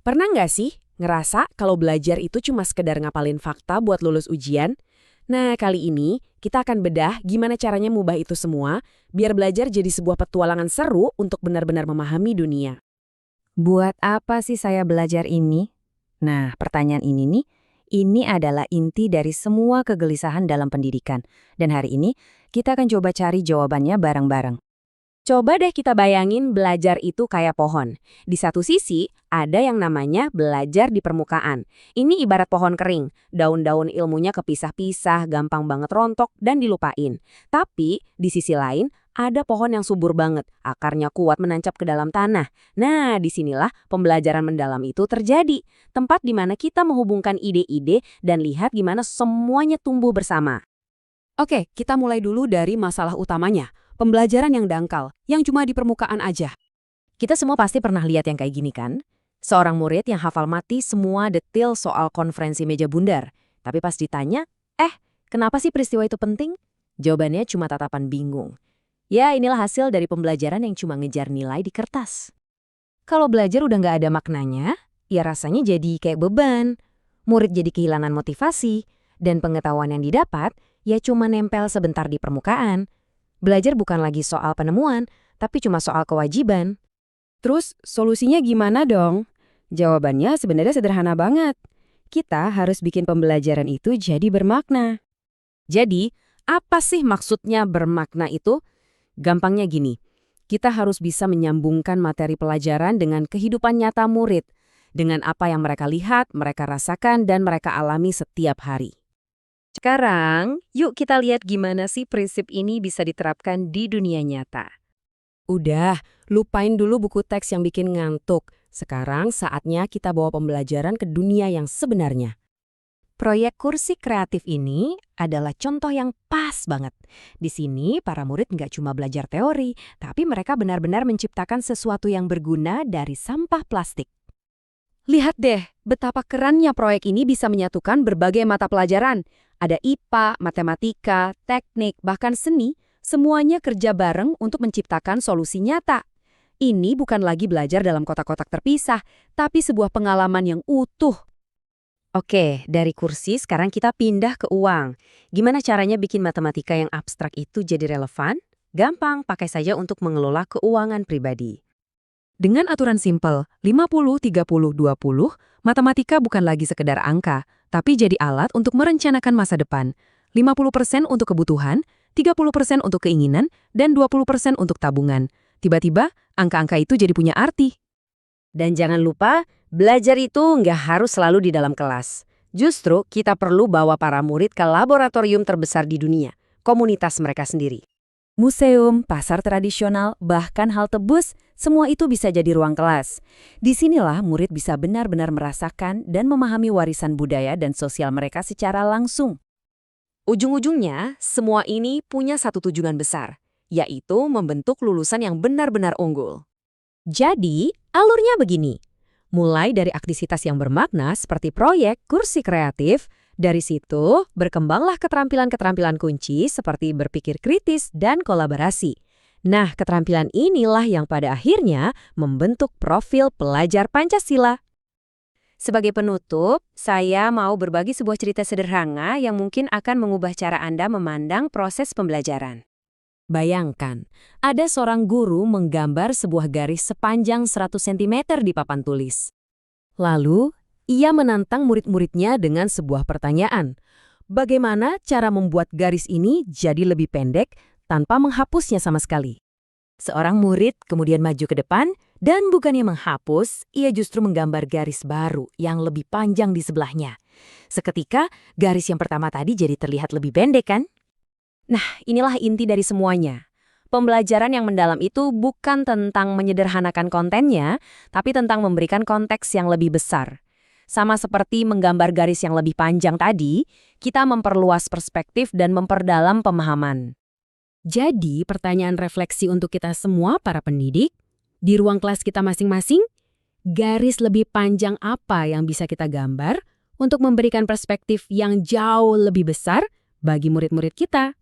Pernah nggak sih ngerasa kalau belajar itu cuma sekedar ngapalin fakta buat lulus ujian? Nah, kali ini kita akan bedah gimana caranya mubah itu semua biar belajar jadi sebuah petualangan seru untuk benar-benar memahami dunia. Buat apa sih saya belajar ini? Nah, pertanyaan ini adalah inti dari semua kegelisahan dalam pendidikan. Dan hari ini, kita akan coba cari jawabannya bareng-bareng. Coba deh kita bayangin belajar itu kayak pohon. Di satu sisi, ada yang namanya belajar di permukaan. Ini ibarat pohon kering. Daun-daun ilmunya kepisah-pisah, gampang banget rontok, dan dilupain. Tapi, di sisi lain, ada pohon yang subur banget. Akarnya kuat menancap ke dalam tanah. Nah, disinilah pembelajaran mendalam itu terjadi. Tempat di mana kita menghubungkan ide-ide dan lihat gimana semuanya tumbuh bersama. Oke, kita mulai dulu dari masalah utamanya. Pembelajaran yang dangkal, yang cuma di permukaan aja. Kita semua pasti pernah lihat yang kayak gini kan? Seorang murid yang hafal mati semua detil soal konferensi meja bundar. Tapi pas ditanya, kenapa sih peristiwa itu penting? Jawabannya cuma tatapan bingung. Ya, inilah hasil dari pembelajaran yang cuma ngejar nilai di kertas. Kalau belajar udah nggak ada maknanya, ya rasanya jadi kayak beban. Murid jadi kehilangan motivasi, dan pengetahuan yang didapat ya cuma nempel sebentar di permukaan. Belajar bukan lagi soal penemuan, tapi cuma soal kewajiban. Terus, solusinya gimana dong? Jawabannya sebenarnya sederhana banget. Kita harus bikin pembelajaran itu jadi bermakna. Jadi, apa sih maksudnya bermakna itu? Gampangnya gini, kita harus bisa menyambungkan materi pelajaran dengan kehidupan nyata murid, dengan apa yang mereka lihat, mereka rasakan, dan mereka alami setiap hari. Sekarang, yuk kita lihat gimana sih prinsip ini bisa diterapkan di dunia nyata. Udah, lupain dulu buku teks yang bikin ngantuk. Sekarang saatnya kita bawa pembelajaran ke dunia yang sebenarnya. Proyek kursi kreatif ini adalah contoh yang pas banget. Di sini, para murid nggak cuma belajar teori, tapi mereka benar-benar menciptakan sesuatu yang berguna dari sampah plastik. Lihat deh, betapa kerennya proyek ini bisa menyatukan berbagai mata pelajaran. Ada IPA, matematika, teknik, bahkan seni, semuanya kerja bareng untuk menciptakan solusi nyata. Ini bukan lagi belajar dalam kotak-kotak terpisah, tapi sebuah pengalaman yang utuh. Oke, dari kursi sekarang kita pindah ke uang. Gimana caranya bikin matematika yang abstrak itu jadi relevan? Gampang, pakai saja untuk mengelola keuangan pribadi. Dengan aturan simpel 50-30-20, matematika bukan lagi sekedar angka, tapi jadi alat untuk merencanakan masa depan. 50% untuk kebutuhan, 30% untuk keinginan, dan 20% untuk tabungan. Tiba-tiba, angka-angka itu jadi punya arti. Dan jangan lupa, belajar itu nggak harus selalu di dalam kelas. Justru, kita perlu bawa para murid ke laboratorium terbesar di dunia, komunitas mereka sendiri. Museum, pasar tradisional, bahkan halte bus, semua itu bisa jadi ruang kelas. Disinilah murid bisa benar-benar merasakan dan memahami warisan budaya dan sosial mereka secara langsung. Ujung-ujungnya, semua ini punya satu tujuan besar, yaitu membentuk lulusan yang benar-benar unggul. Jadi, alurnya begini. Mulai dari aktivitas yang bermakna seperti proyek, kursi kreatif. Dari situ, berkembanglah keterampilan-keterampilan kunci seperti berpikir kritis dan kolaborasi. Nah, keterampilan inilah yang pada akhirnya membentuk profil pelajar Pancasila. Sebagai penutup, saya mau berbagi sebuah cerita sederhana yang mungkin akan mengubah cara Anda memandang proses pembelajaran. Bayangkan, ada seorang guru menggambar sebuah garis sepanjang 100 cm di papan tulis. Lalu, ia menantang murid-muridnya dengan sebuah pertanyaan. Bagaimana cara membuat garis ini jadi lebih pendek tanpa menghapusnya sama sekali? Seorang murid kemudian maju ke depan dan bukannya menghapus, ia justru menggambar garis baru yang lebih panjang di sebelahnya. Seketika, garis yang pertama tadi jadi terlihat lebih pendek kan? Nah, inilah inti dari semuanya. Pembelajaran yang mendalam itu bukan tentang menyederhanakan kontennya, tapi tentang memberikan konteks yang lebih besar. Sama seperti menggambar garis yang lebih panjang tadi, kita memperluas perspektif dan memperdalam pemahaman. Jadi, pertanyaan refleksi untuk kita semua para pendidik, di ruang kelas kita masing-masing, garis lebih panjang apa yang bisa kita gambar untuk memberikan perspektif yang jauh lebih besar bagi murid-murid kita?